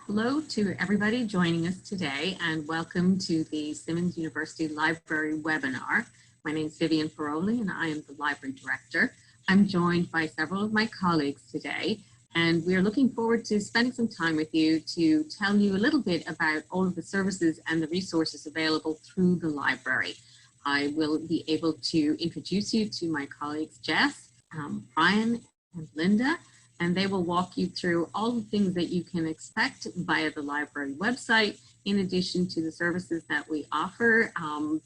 Hello to everybody joining us today, and welcome to the Simmons University Library webinar. My name is Vivian Paroli and I am the Library Director. I'm joined by several of my colleagues today, and we are looking forward to spending some time with you to tell you a little bit about all of the services and the resources available through the library. I will be able to introduce you to my colleagues Jess, Brian, and Linda, and they will walk you through all the things that you can expect via the library website, in addition to the services that we offer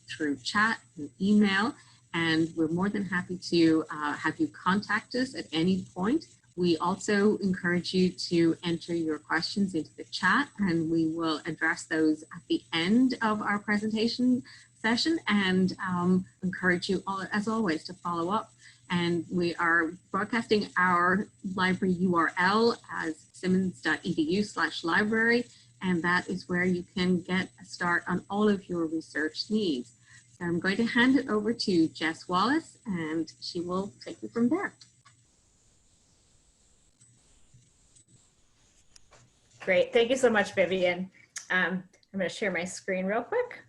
through chat and email. And we're more than happy to have you contact us at any point. We also encourage you to enter your questions into the chat, and we will address those at the end of our presentation session, and encourage you all, as always, to follow up. And we are broadcasting our library URL as simmons.edu/library, and that is where you can get a start on all of your research needs. So I'm going to hand it over to Jess Wallace, and she will take you from there. Great, thank you so much, Vivian. I'm going to share my screen real quick.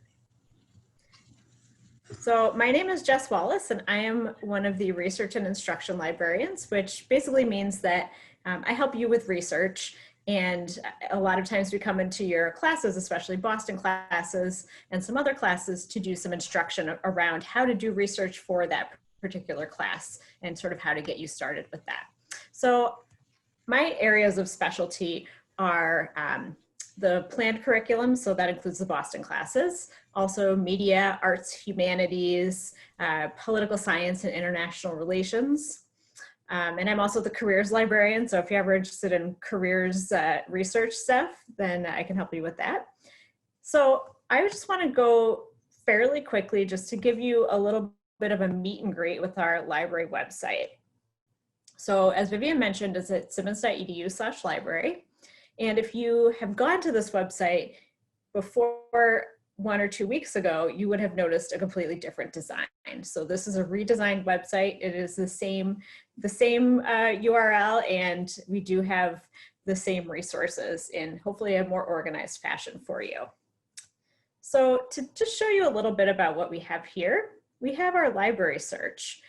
So my name is Jess Wallace, and I am one of the research and instruction librarians, which basically means that I help you with research. And a lot of times we come into your classes, especially Boston classes and some other classes, to do some instruction around how to do research for that particular class and sort of how to get you started with that. So my areas of specialty are the planned curriculum, so that includes the Boston classes, also media, arts, humanities, political science, and international relations. And I'm also the careers librarian, so if you're ever interested in careers research stuff, then I can help you with that. So I just want to go fairly quickly just to give you a little bit of a meet and greet with our library website. So as Vivian mentioned, it's at simmons.edu/library. And if you have gone to this website before 1 or 2 weeks ago, you would have noticed a completely different design. So this is a redesigned website. It is the same URL, and we do have the same resources in hopefully a more organized fashion for you. So to just show you a little bit about what we have here, we have our library search.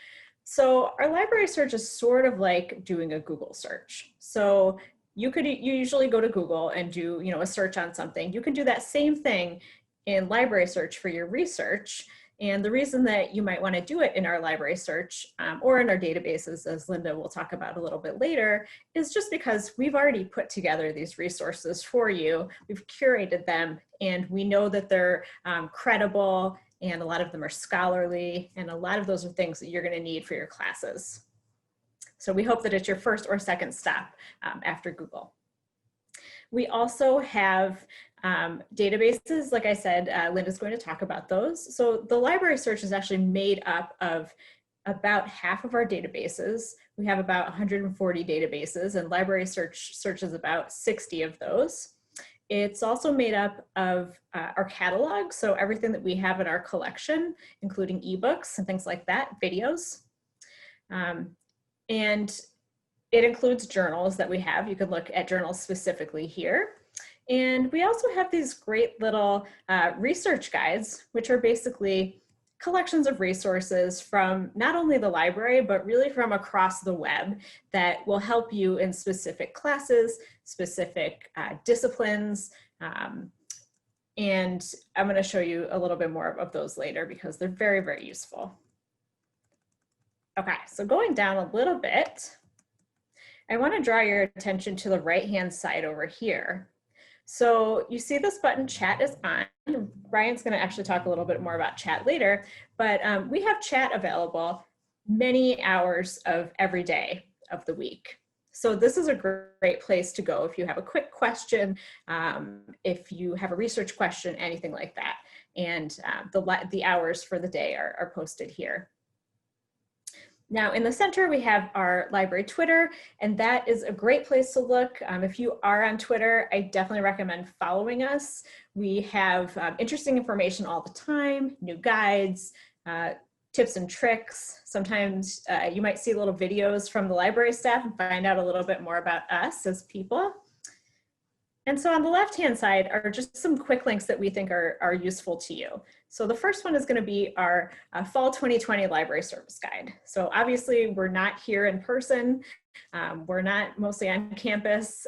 So our library search is sort of like doing a Google search. So you usually go to Google and do, a search on something. You can do that same thing in library search for your research. And the reason that you might want to do it in our library search or in our databases, as Linda will talk about a little bit later, is just because we've already put together these resources for you. We've curated them, and we know that they're credible, and a lot of them are scholarly, and a lot of those are things that you're going to need for your classes. So we hope that it's your first or second stop after Google. We also have databases. Like I said, Linda's going to talk about those. So the library search is actually made up of about half of our databases. We have about 140 databases, and library search searches about 60 of those. It's also made up of our catalog, so everything that we have in our collection, including ebooks and things like that, videos. And it includes journals that we have. You can look at journals specifically here. And we also have these great little research guides, which are basically collections of resources from not only the library, but really from across the web that will help you in specific classes, specific disciplines. And I'm going to show you a little bit more of those later because they're very, very useful. Okay, so going down a little bit, I want to draw your attention to the right-hand side over here. So you see this button, chat is on. Ryan's going to actually talk a little bit more about chat later, but we have chat available many hours of every day of the week. So this is a great place to go if you have a quick question, if you have a research question, anything like that. And the hours for the day are posted here. Now in the center, we have our library Twitter, and that is a great place to look. If you are on Twitter, I definitely recommend following us. We have interesting information all the time, new guides, tips and tricks. Sometimes you might see little videos from the library staff and find out a little bit more about us as people. And so on the left-hand side are just some quick links that we think are useful to you. So the first one is going to be our Fall 2020 Library Service Guide. So obviously we're not here in person. We're not mostly on campus.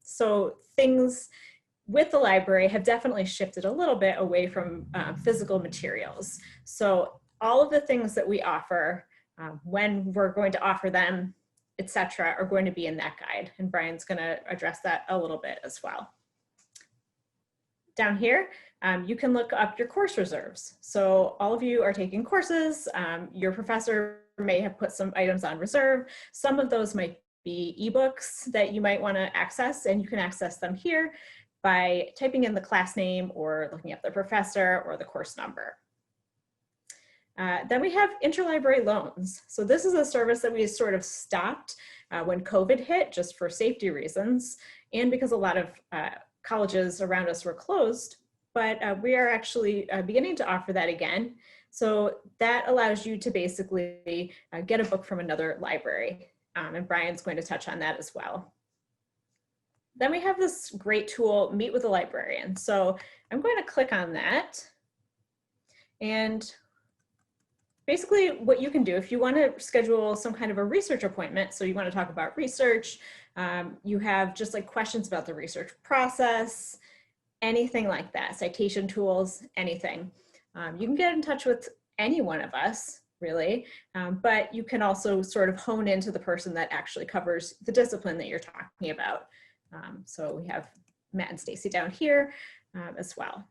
So things with the library have definitely shifted a little bit away from physical materials. So all of the things that we offer, when we're going to offer them, etc., are going to be in that guide. And Brian's going to address that a little bit as well. Down here, you can look up your course reserves. So all of you are taking courses. Your professor may have put some items on reserve. Some of those might be ebooks that you might want to access, and you can access them here by typing in the class name or looking up the professor or the course number. Then we have Interlibrary Loans. So this is a service that we sort of stopped when COVID hit, just for safety reasons, and because a lot of colleges around us were closed, but we are actually beginning to offer that again. So that allows you to basically get a book from another library, and Brian's going to touch on that as well. Then we have this great tool, Meet with a Librarian. So I'm going to click on that, and basically what you can do if you want to schedule some kind of a research appointment, so you want to talk about research, you have just like questions about the research process, anything like that, citation tools, anything. You can get in touch with any one of us, really, but you can also sort of hone into the person that actually covers the discipline that you're talking about. So we have Matt and Stacy down here as well.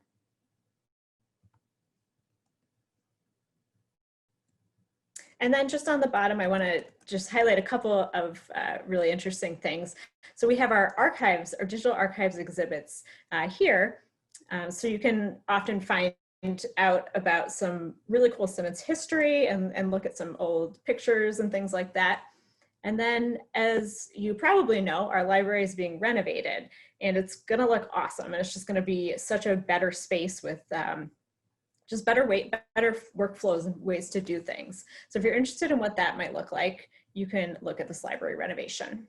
And then just on the bottom, I want to just highlight a couple of really interesting things. So we have our archives, our digital archives exhibits here. So you can often find out about some really cool Simmons history and look at some old pictures and things like that. And then, as you probably know, our library is being renovated, and it's going to look awesome. And it's just going to be such a better space with just better workflows and ways to do things. So if you're interested in what that might look like, you can look at this library renovation.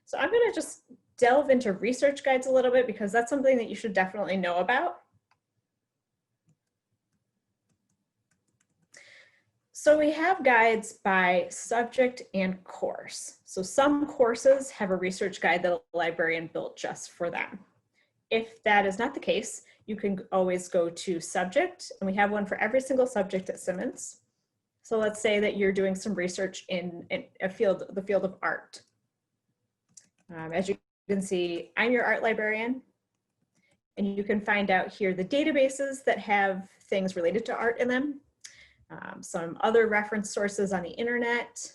So I'm going to just delve into research guides a little bit, because that's something that you should definitely know about. So we have guides by subject and course. So some courses have a research guide that a librarian built just for them. If that is not the case, you can always go to subject, and we have one for every single subject at Simmons. So let's say that you're doing some research in the field of art. As you can see, I'm your art librarian, and you can find out here the databases that have things related to art in them, some other reference sources on the internet,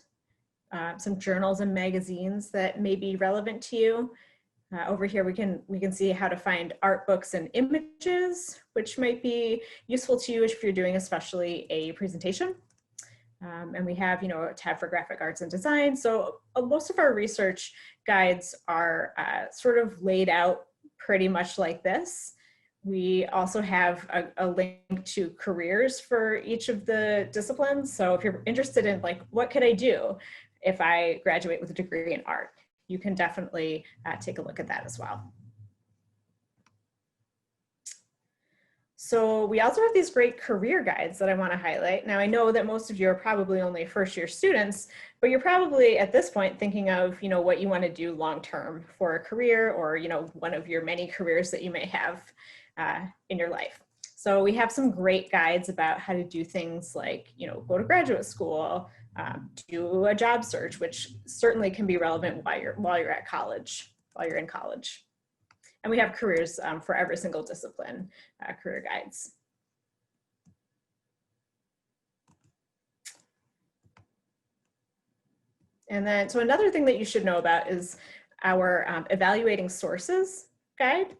some journals and magazines that may be relevant to you. Over here, we can see how to find art books and images, which might be useful to you if you're doing especially a presentation. And we have, a tab for graphic arts and design. So most of our research guides are sort of laid out pretty much like this. We also have a link to careers for each of the disciplines. So if you're interested in what could I do if I graduate with a degree in art, you can definitely take a look at that as well. So we also have these great career guides that I want to highlight. Now I know that most of you are probably only first-year students, but you're probably at this point thinking of what you want to do long-term for a career, or one of your many careers that you may have in your life. So we have some great guides about how to do things like go to graduate school, do a job search, which certainly can be relevant while you're at college, while you're in college. And we have careers for every single discipline, career guides. And then, so another thing that you should know about is our evaluating sources guide.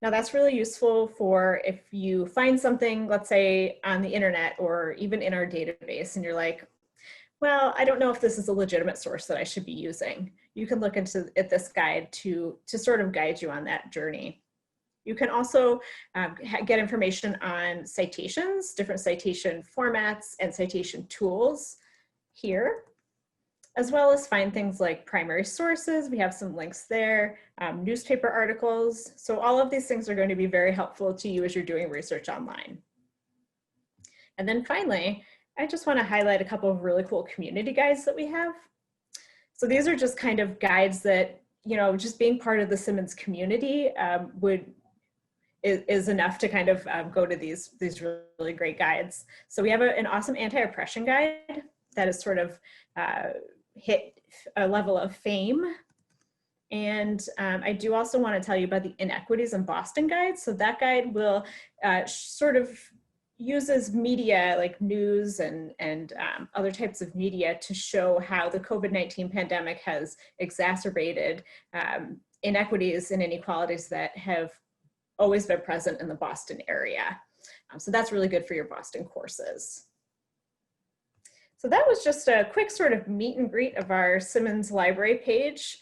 Now that's really useful for if you find something, let's say on the internet or even in our database, and you're like, well, I don't know if this is a legitimate source that I should be using. You can look into this guide to sort of guide you on that journey. You can also get information on citations, different citation formats and citation tools here. as well as find things like primary sources. We have some links there, newspaper articles. So all of these things are going to be very helpful to you as you're doing research online. And then finally, I just want to highlight a couple of really cool community guides that we have. So these are just kind of guides that, you know, just being part of the Simmons community is enough to kind of go to these really great guides. So we have an awesome anti-oppression guide that is sort of hit a level of fame. And I do also want to tell you about the Inequities in Boston guide. So that guide will sort of uses media like news and other types of media to show how the COVID-19 pandemic has exacerbated inequities and inequalities that have always been present in the Boston area. So that's really good for your Boston courses. So that was just a quick sort of meet and greet of our Simmons Library page.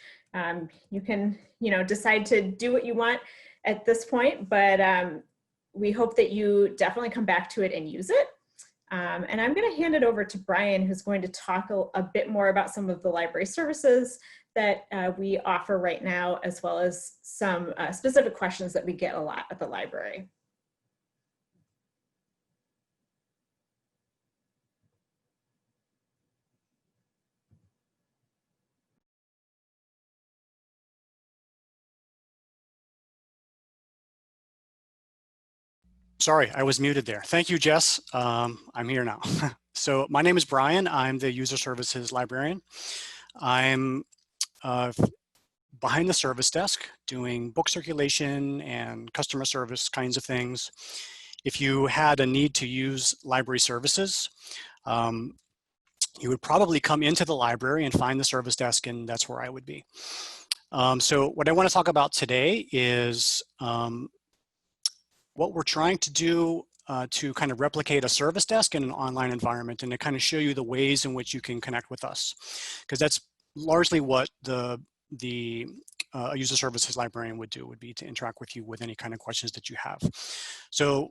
You can, you know, decide to do what you want at this point, but we hope that you definitely come back to it and use it. And I'm going to hand it over to Brian, who's going to talk a bit more about some of the library services that we offer right now, as well as some specific questions that we get a lot at the library. Sorry, I was muted there. Thank you, Jess. I'm here now. So my name is Brian. I'm the User Services Librarian. I'm behind the service desk doing book circulation and customer service kinds of things. If you had a need to use library services, you would probably come into the library and find the service desk, and that's where I would be. So what I want to talk about today is what we're trying to do to kind of replicate a service desk in an online environment, and to kind of show you the ways in which you can connect with us, because that's largely what a user services librarian would do, would be to interact with you with any kind of questions that you have. So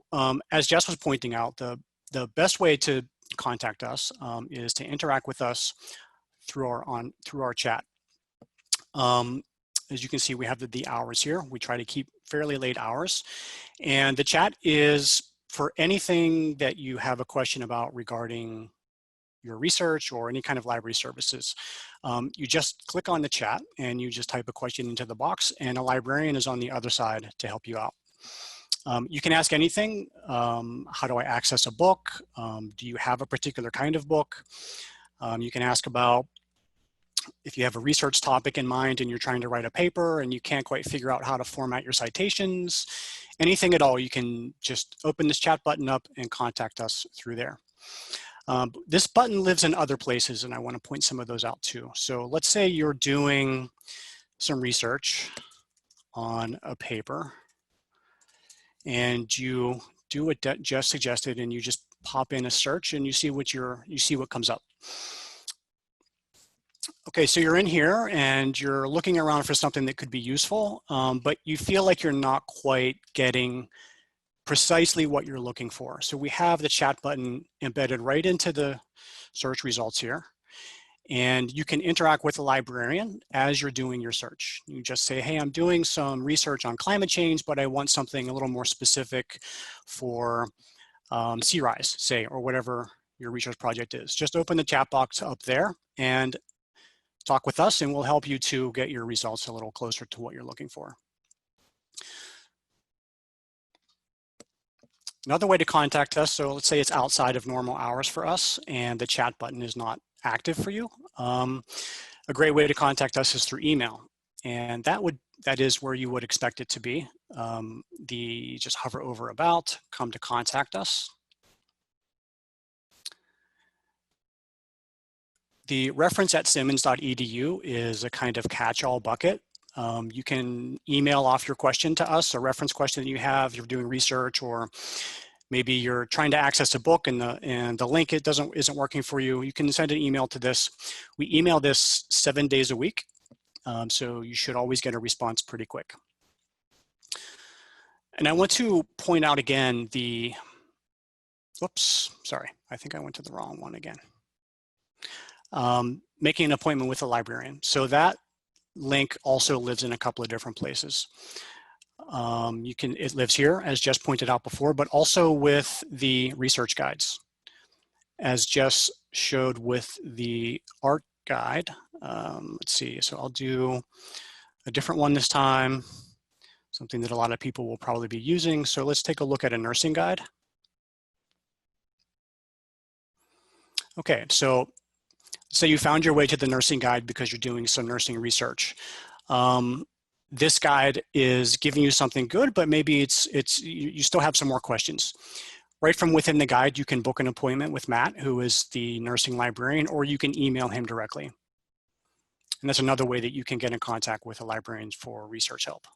as Jess was pointing out, the best way to contact us is to interact with us through our chat. As you can see, we have the hours here. We try to keep fairly late hours. And the chat is for anything that you have a question about regarding your research or any kind of library services. You just click on the chat and you just type a question into the box, and a librarian is on the other side to help you out. You can ask anything. How do I access a book? Do you have a particular kind of book? You can ask about if you have a research topic in mind and you're trying to write a paper and you can't quite figure out how to format your citations, anything at all, you can just open this chat button up and contact us through there. This button lives in other places, and I want to point some of those out too. So let's say you're doing some research on a paper and you do what Jeff suggested, and you just pop in a search and you see what comes up. Okay, so you're in here and you're looking around for something that could be useful, but you feel like you're not quite getting precisely what you're looking for. So we have the chat button embedded right into the search results here. And you can interact with the librarian as you're doing your search. You just say, hey, I'm doing some research on climate change, but I want something a little more specific for sea rise, say, or whatever your research project is. Just open the chat box up there and talk with us, and we'll help you to get your results a little closer to what you're looking for. Another way to contact us, so let's say it's outside of normal hours for us and the chat button is not active for you. A great way to contact us is through email, and that is where you would expect it to be. Just hover over about, come to contact us. The reference at simmons.edu is a kind of catch-all bucket. You can email off your question to us, a reference question that you have, you're doing research, or maybe you're trying to access a book and the link isn't working for you. You can send an email to this. We email this 7 days a week, so you should always get a response pretty quick. And I want to point out again oops, sorry, I think I went to the wrong one again. making an appointment with a librarian. So that link also lives in a couple of different places. It lives here, as Jess pointed out before, but also with the research guides, as Jess showed with the art guide. Let's see, so I'll do a different one this time, something that a lot of people will probably be using. So let's take a look at a nursing guide. Okay, so say you found your way to the nursing guide because you're doing some nursing research. This guide is giving you something good, but maybe you still have some more questions. Right from within the guide, you can book an appointment with Matt, who is the nursing librarian, or you can email him directly. And that's another way that you can get in contact with a librarian for research help.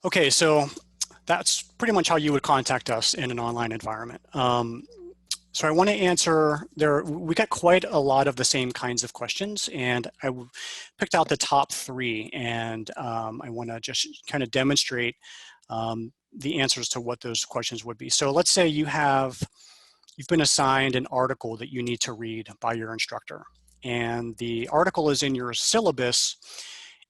Okay, so that's pretty much how you would contact us in an online environment. So I want to answer we got quite a lot of the same kinds of questions, and I picked out the top 3, and I want to just kind of demonstrate the answers to what those questions would be. So let's say you've been assigned an article that you need to read by your instructor, and the article is in your syllabus,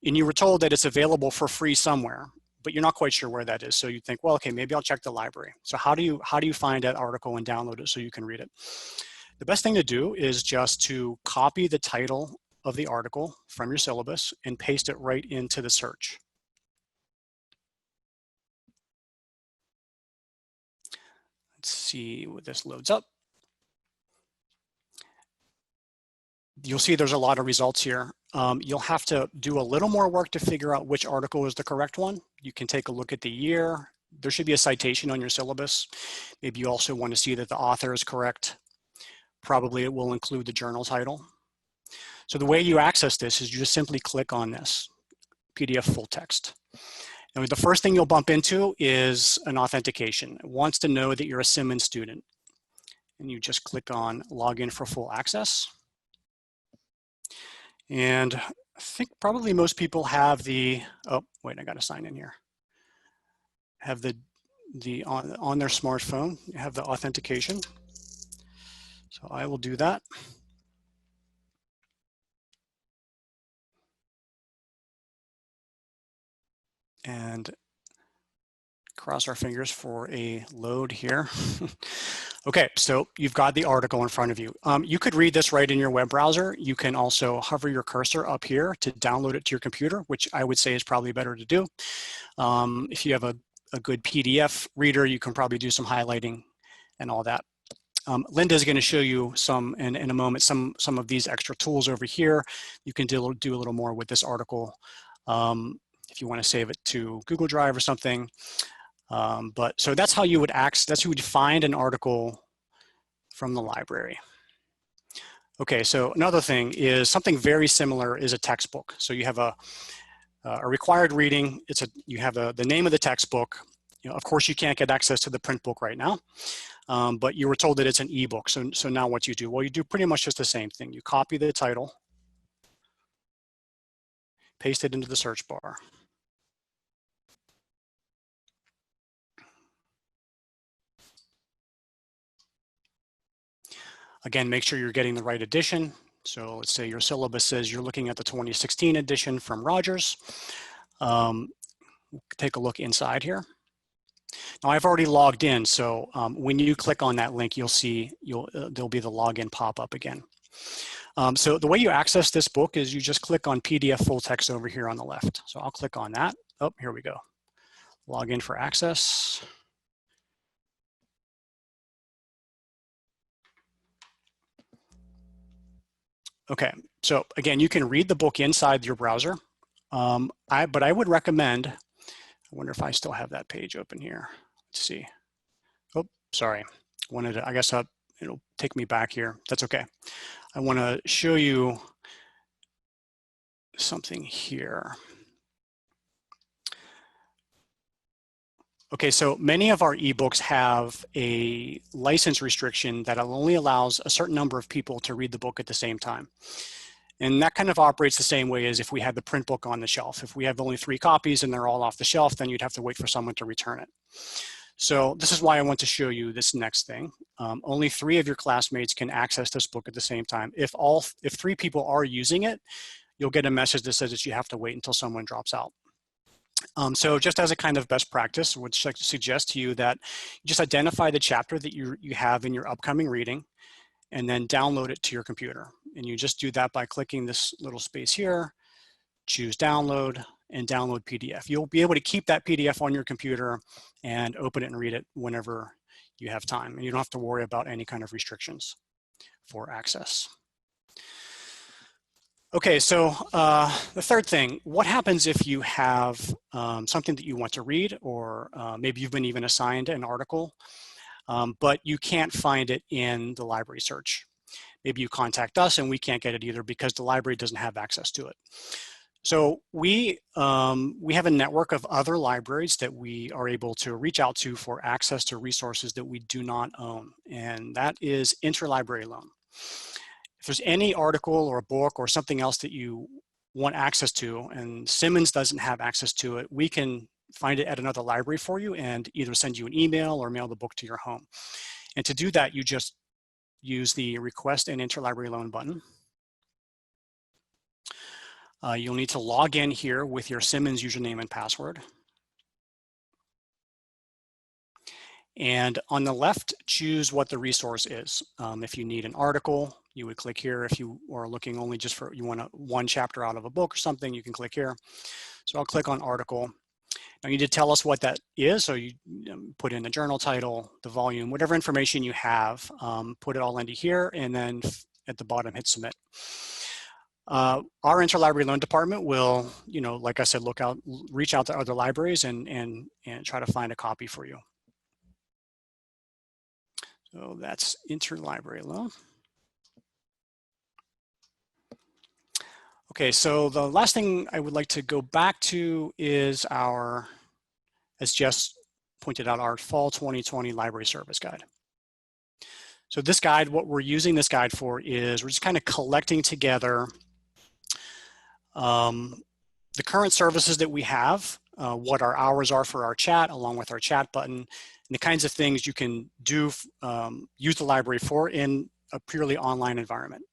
and you were told that it's available for free somewhere, but you're not quite sure where that is. So you think, well, okay, maybe I'll check the library. So how do you find that article and download it so you can read it? The best thing to do is just to copy the title of the article from your syllabus and paste it right into the search. Let's see what this loads up. You'll see there's a lot of results here. You'll have to do a little more work to figure out which article is the correct one. You can take a look at the year. There should be a citation on your syllabus. Maybe you also want to see that the author is correct. Probably it will include the journal title. So the way you access this is you just simply click on this, PDF full text. And the first thing you'll bump into is an authentication. It wants to know that you're a Simmons student. And you just click on Login for full access. And I think probably most people have oh, wait, I got to sign in here. Have on their smartphone, you have the authentication. So I will do that. And cross our fingers for a load here. Okay, so you've got the article in front of you. You could read this right in your web browser. You can also hover your cursor up here to download it to your computer, which I would say is probably better to do. If you have a good PDF reader, you can probably do some highlighting and all that. Linda is going to show you in a moment some of these extra tools over here. You can do a little more with this article if you want to save it to Google Drive or something. So that's how you would find an article from the library. Okay, so another thing is something very similar is a textbook. So you have a required reading. You have the name of the textbook. Of course, you can't get access to the print book right now, but you were told that it's an ebook. So now what you do? Well, you do pretty much just the same thing. You copy the title, paste it into the search bar. Again, make sure you're getting the right edition. So let's say your syllabus says you're looking at the 2016 edition from Rogers. Take a look inside here. Now I've already logged in, so when you click on that link, you'll see there'll be the login pop up again. So the way you access this book is you just click on PDF full text over here on the left. So I'll click on that. Oh, here we go. Login for access. Okay, so again, you can read the book inside your browser, but I would recommend, I wonder if I still have that page open here. Let's see. Oh, sorry. I guess it'll take me back here. That's okay. I want to show you something here. Okay, so many of our ebooks have a license restriction that only allows a certain number of people to read the book at the same time. And that kind of operates the same way as if we had the print book on the shelf. If we have only 3 copies and they're all off the shelf, then you'd have to wait for someone to return it. So this is why I want to show you this next thing. Only 3 of your classmates can access this book at the same time. If 3 people are using it, you'll get a message that says that you have to wait until someone drops out. So just as a kind of best practice, I would suggest to you that you just identify the chapter that you have in your upcoming reading and then download it to your computer. And you just do that by clicking this little space here, choose download, and download PDF. You'll be able to keep that PDF on your computer and open it and read it whenever you have time. And you don't have to worry about any kind of restrictions for access. Okay, so the third thing, what happens if you have something that you want to read, or maybe you've been even assigned an article, but you can't find it in the library search? Maybe you contact us and we can't get it either because the library doesn't have access to it. So we have a network of other libraries that we are able to reach out to for access to resources that we do not own, and that is Interlibrary Loan. If there's any article or a book or something else that you want access to and Simmons doesn't have access to it, we can find it at another library for you and either send you an email or mail the book to your home. And to do that, you just use the Request an Interlibrary Loan button. You'll need to log in here with your Simmons username and password. And on the left, choose what the resource is. If you need an article, you would click here. If you are looking only just for, you want one chapter out of a book or something, you can click here. So I'll click on article. Now you need to tell us what that is. So you put in the journal title, the volume, whatever information you have, put it all into here, and then at the bottom, hit submit. Our Interlibrary Loan department will, like I said, reach out to other libraries and try to find a copy for you. So that's Interlibrary Loan. Okay, so the last thing I would like to go back to is our, as Jess pointed out, our Fall 2020 Library Service Guide. So this guide, what we're using this guide for is we're just kind of collecting together the current services that we have, what our hours are for our chat, along with our chat button, and the kinds of things you can do, use the library for in a purely online environment.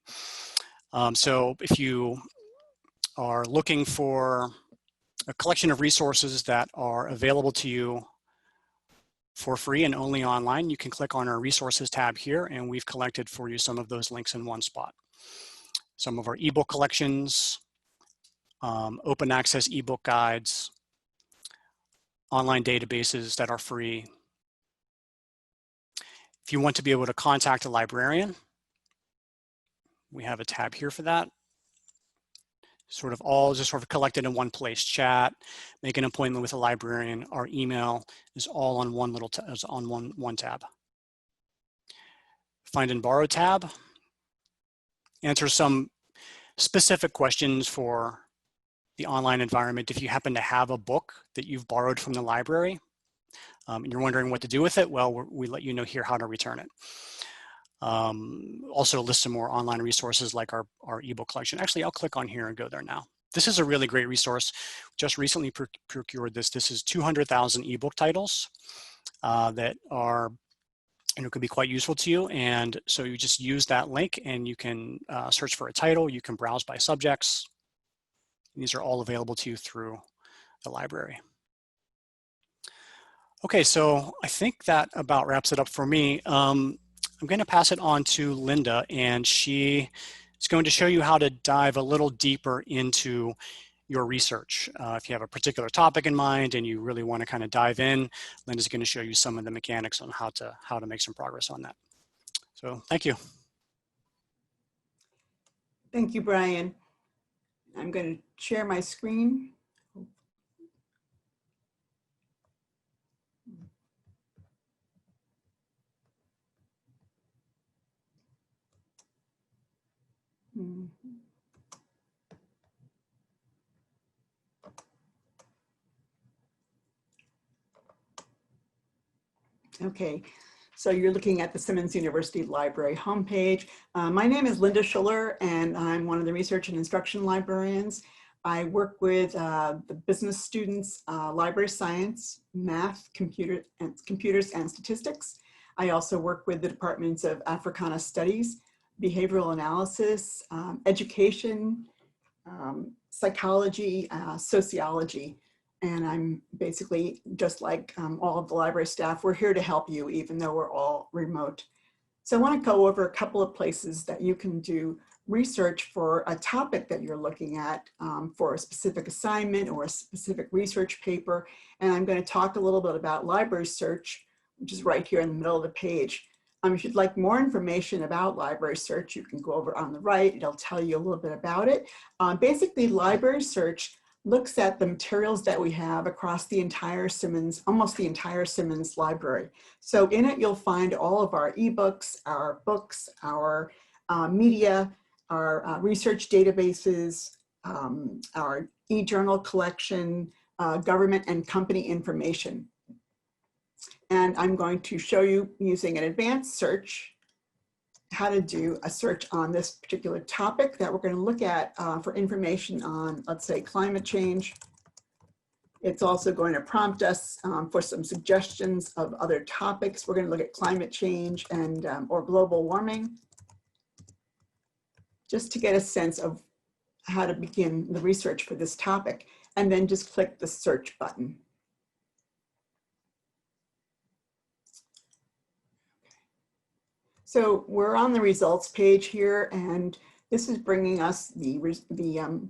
So if you are looking for a collection of resources that are available to you for free and only online, you can click on our resources tab here, and we've collected for you some of those links in one spot. Some of our ebook collections, open access ebook guides, online databases that are free. If you want to be able to contact a librarian, we have a tab here for that. All just collected in one place. Chat, make an appointment with a librarian, our email is all on one little one tab. Find and borrow tab, answer some specific questions for the online environment. If you happen to have a book that you've borrowed from the library and you're wondering what to do with it, well, we let you know here how to return it. Also list some more online resources like our ebook collection. Actually, I'll click on here and go there now. This is a really great resource. Just recently procured this. This is 200,000 ebook titles that are, could be quite useful to you. And so you just use that link and you can search for a title. You can browse by subjects. These are all available to you through the library. Okay, so I think that about wraps it up for me. I'm going to pass it on to Linda, and she is going to show you how to dive a little deeper into your research. If you have a particular topic in mind and you really want to kind of dive in, Linda's going to show you some of the mechanics on how to make some progress on that. So thank you. Thank you, Brian. I'm going to share my screen. Okay, so you're looking at the Simmons University Library homepage. My name is Linda Schuller, and I'm one of the research and instruction librarians. I work with the business students, library science, math, computers and statistics. I also work with the departments of Africana Studies, behavioral analysis, education, psychology, sociology. And I'm basically just like all of the library staff, we're here to help you even though we're all remote. So I want to go over a couple of places that you can do research for a topic that you're looking at for a specific assignment or a specific research paper. And I'm going to talk a little bit about library search, which is right here in the middle of the page. If you'd like more information about library search, you can go over on the right. It'll tell you a little bit about it. Basically, library search looks at the materials that we have across the entire Simmons, almost the entire Simmons library. So in it, you'll find all of our ebooks, our books, our media, our research databases, our e-journal collection, government and company information. And I'm going to show you using an advanced search how to do a search on this particular topic that we're going to look at for information on, let's say, climate change. It's also going to prompt us for some suggestions of other topics. We're going to look at climate change and or global warming, just to get a sense of how to begin the research for this topic, and then just click the search button. So we're on the results page here, and this is bringing us the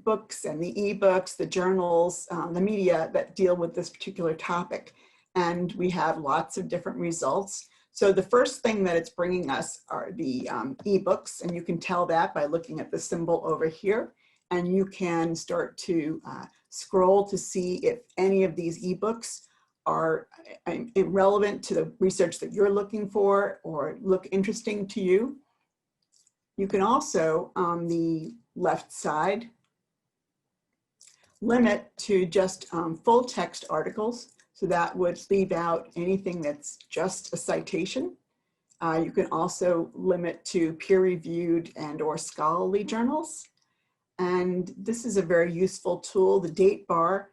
books and the ebooks, the journals, the media that deal with this particular topic. And we have lots of different results. So the first thing that it's bringing us are the ebooks, and you can tell that by looking at the symbol over here. And you can start to scroll to see if any of these ebooks are relevant to the research that you're looking for or look interesting to you. You can also, on the left side, limit to just full text articles. So that would leave out anything that's just a citation. You can also limit to peer-reviewed and or scholarly journals. And this is a very useful tool, the date bar.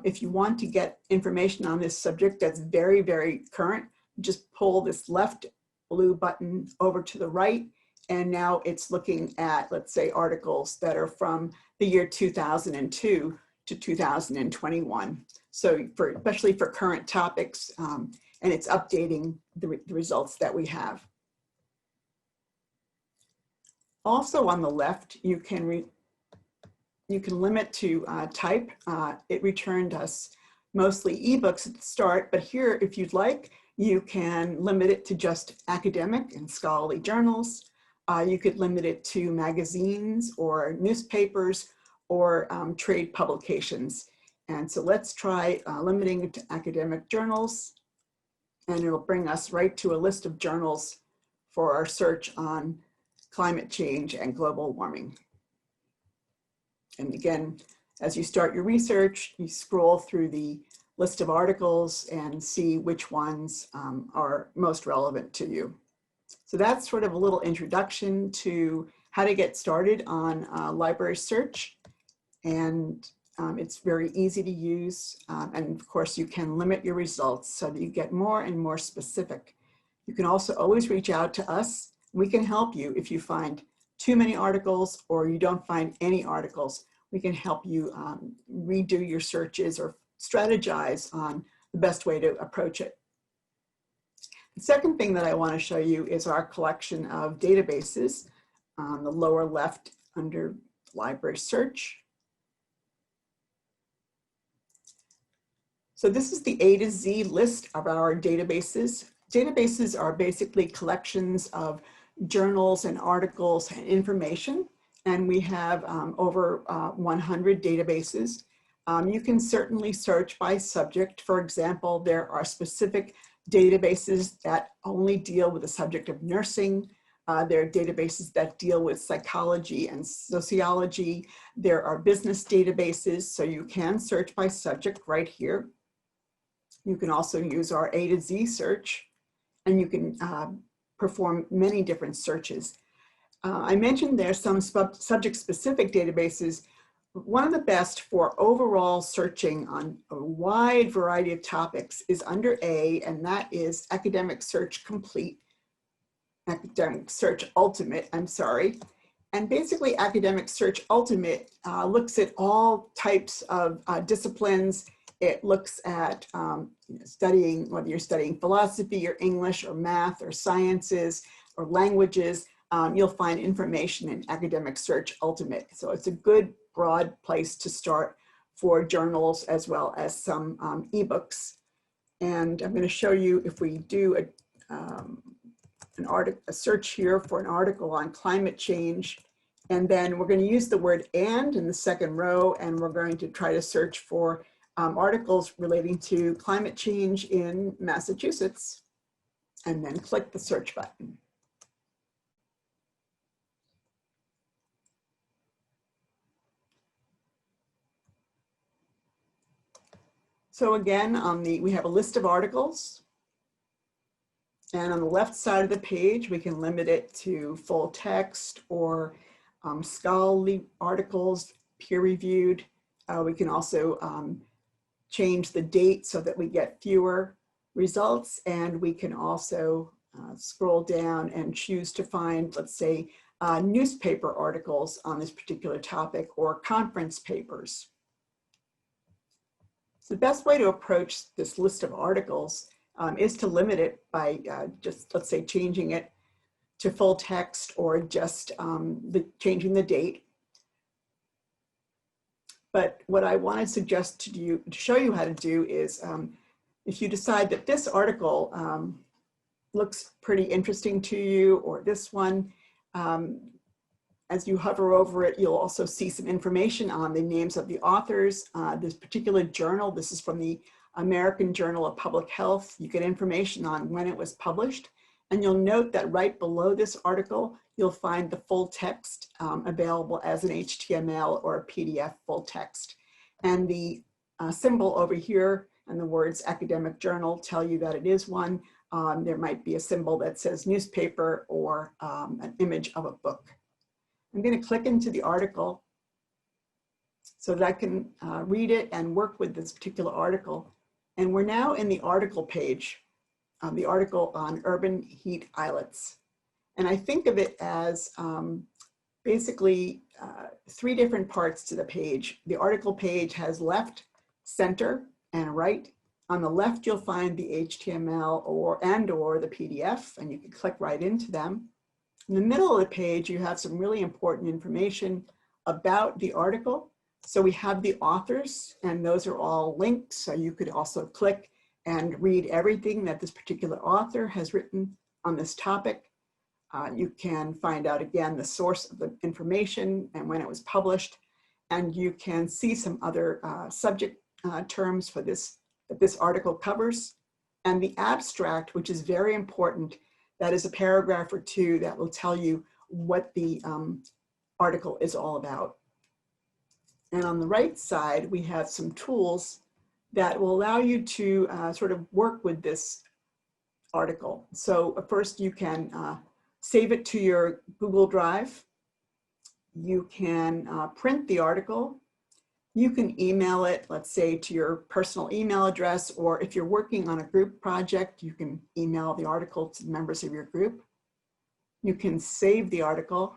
If you want to get information on this subject that's very, very current, just pull this left blue button over to the right, and now it's looking at, let's say, articles that are from the year 2002 to 2021. So especially for current topics, and it's updating the results that we have. Also on the left, you can limit to type. It returned us mostly ebooks at the start, but here, if you'd like, you can limit it to just academic and scholarly journals. You could limit it to magazines or newspapers or trade publications. And so let's try limiting it to academic journals, and it'll bring us right to a list of journals for our search on climate change and global warming. And again, as you start your research, you scroll through the list of articles and see which ones are most relevant to you. So that's sort of a little introduction to how to get started on library search. And it's very easy to use. And of course, you can limit your results so that you get more and more specific. You can also always reach out to us. We can help you if you find too many articles or you don't find any articles. We can help you redo your searches or strategize on the best way to approach it. The second thing that I want to show you is our collection of databases on the lower left under library search. So this is the A to Z list of our databases. Databases are basically collections of journals and articles and information. And we have over 100 databases. You can certainly search by subject. For example, there are specific databases that only deal with the subject of nursing. There are databases that deal with psychology and sociology. There are business databases, so you can search by subject right here. You can also use our A to Z search, and you can perform many different searches. I mentioned there's some subject-specific databases. one of the best for overall searching on a wide variety of topics is under A, and that is Academic Search Complete, Academic Search Ultimate, I'm sorry. And basically Academic Search Ultimate looks at all types of disciplines. It looks at studying, whether you're studying philosophy or English or math or sciences or languages, you'll find information in Academic Search Ultimate. So it's a good broad place to start for journals as well as some ebooks. And I'm going to show you, if we do a search here for an article on climate change, and then we're going to use the word "and" in the second row, and we're going to try to search for articles relating to climate change in Massachusetts, and then click the search button. So again, we have a list of articles. And on the left side of the page, we can limit it to full text or scholarly articles, peer-reviewed. We can also change the date so that we get fewer results. And we can also scroll down and choose to find, let's say, newspaper articles on this particular topic or conference papers. So the best way to approach this list of articles is to limit it by just, let's say, changing it to full text or just changing the date. But what I want to suggest to you, to show you how to do is, if you decide that this article looks pretty interesting to you, or this one, as you hover over it, you'll also see some information on the names of the authors. This particular journal, this is from the American Journal of Public Health. You get information on when it was published. And you'll note that right below this article, you'll find the full text available as an HTML or a PDF full text. And the symbol over here and the words academic journal tell you that it is one. There might be a symbol that says newspaper or an image of a book. I'm going to click into the article so that I can read it and work with this particular article. And we're now in the article page, the article on urban heat islets. And I think of it as basically three different parts to the page. The article page has left, center, and right. On the left, you'll find the HTML or the PDF, and you can click right into them. In the middle of the page, you have some really important information about the article. So we have the authors, and those are all links. So you could also click and read everything that this particular author has written on this topic. You can find out, again, the source of the information and when it was published. And you can see some other subject terms for this that this article covers. And the abstract, which is very important, that is a paragraph or two that will tell you what the article is all about. And on the right side, we have some tools that will allow you to sort of work with this article. So first, you can save it to your Google Drive. You can print the article. You can email it, let's say, to your personal email address, or if you're working on a group project, you can email the article to the members of your group. You can save the article,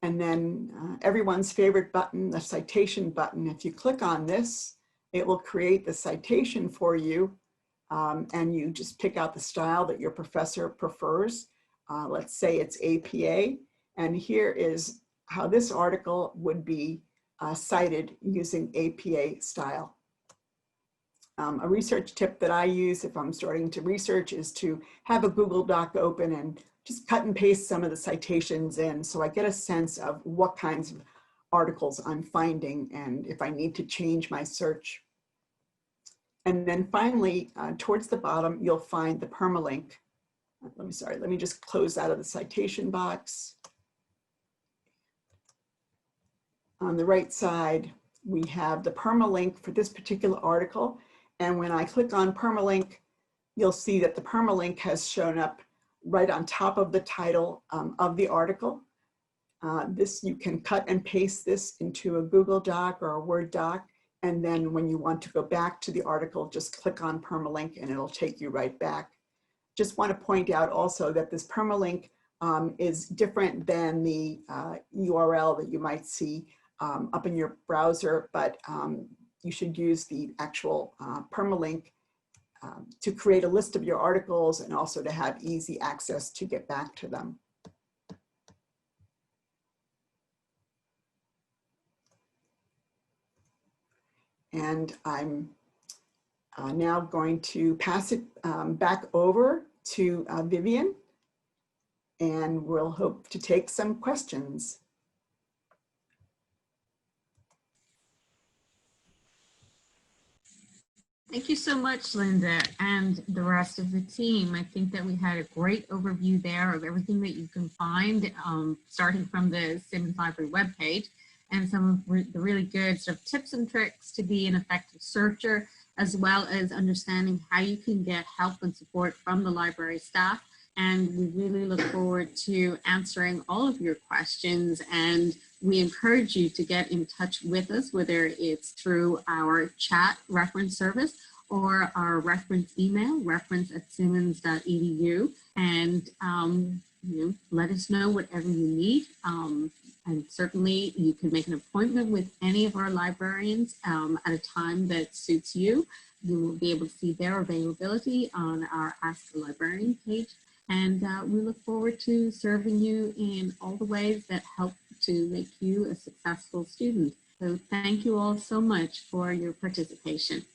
and then everyone's favorite button, the citation button, if you click on this, it will create the citation for you, and you just pick out the style that your professor prefers. Let's say it's APA, and here is how this article would be cited using APA style. A research tip that I use if I'm starting to research is to have a Google Doc open and just cut and paste some of the citations in, so I get a sense of what kinds of articles I'm finding and if I need to change my search. And then finally, towards the bottom, you'll find the permalink. Let me just close out of the citation box. On the right side, we have the permalink for this particular article. And when I click on permalink, you'll see that the permalink has shown up right on top of the title of the article. This, you can cut and paste this into a Google Doc or a Word doc. And then when you want to go back to the article, just click on permalink and it'll take you right back. Just want to point out also that this permalink is different than the URL that you might see up in your browser, but you should use the actual permalink to create a list of your articles and also to have easy access to get back to them. And I'm now going to pass it back over to Vivian, and we'll hope to take some questions. Thank you so much, Linda, and the rest of the team. I think that we had a great overview there of everything that you can find, starting from the Simmons Library webpage, and some of the really good sort of tips and tricks to be an effective searcher, as well as understanding how you can get help and support from the library staff. And we really look forward to answering all of your questions, and we encourage you to get in touch with us, whether it's through our chat reference service or our reference email, reference@simmons.edu, and let us know whatever you need. And certainly you can make an appointment with any of our librarians at a time that suits you. You will be able to see their availability on our Ask a Librarian page. And we look forward to serving you in all the ways that help to make you a successful student. So thank you all so much for your participation.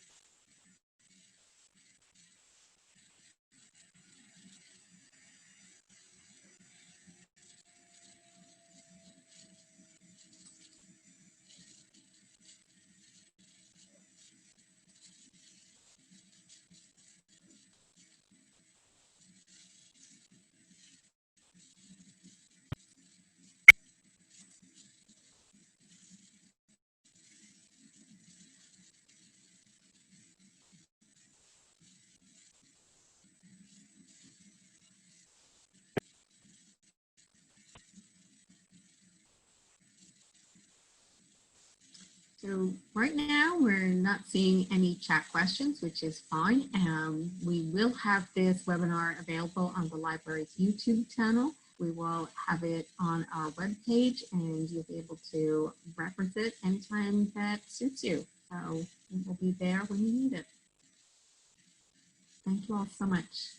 So right now we're not seeing any chat questions, which is fine. We will have this webinar available on the library's YouTube channel. We will have it on our webpage, and you'll be able to reference it anytime that suits you. So it will be there when you need it. Thank you all so much.